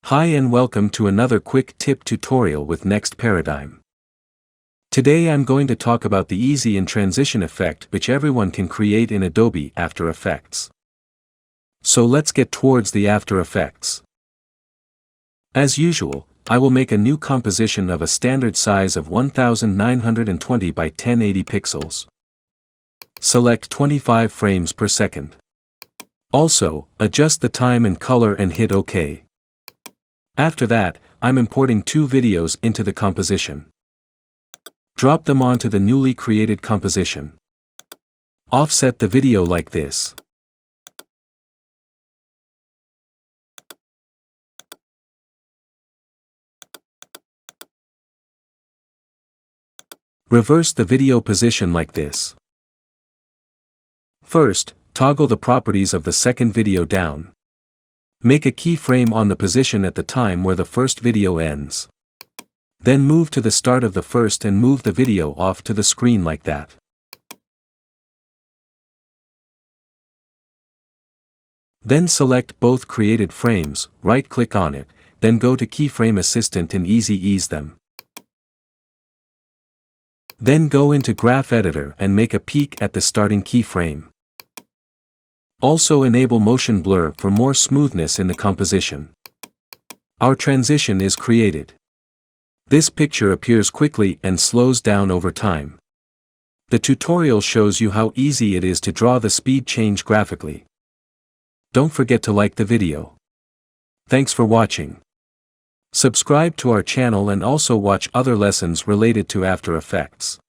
Hi and welcome to another quick tip tutorial with Next Paradigm. Today I'm going to talk about the easy and transition effect which everyone can create in Adobe After Effects. So let's get towards the After Effects. As usual, I will make a new composition of a standard size of 1920 by 1080 pixels. Select 25 frames per second. Also, adjust the time and color and hit OK. After that, I'm importing two videos into the composition. Drop them onto the newly created composition. Offset the video like this. Reverse the video position like this. First, toggle the properties of the second video down. Make a keyframe on the position at the time where the first video ends. Then move to the start of the first and move the video off to the screen like that. Then select both created frames, right-click on it, then go to Keyframe Assistant and Easy Ease them. Then go into Graph Editor and make a peak at the starting keyframe. Also enable Motion Blur for more smoothness in the composition. Our transition is created. This picture appears quickly and slows down over time. The tutorial shows you how easy it is to draw the speed change graphically. Don't forget to like the video. Thanks for watching. Subscribe to our channel and also watch other lessons related to After Effects.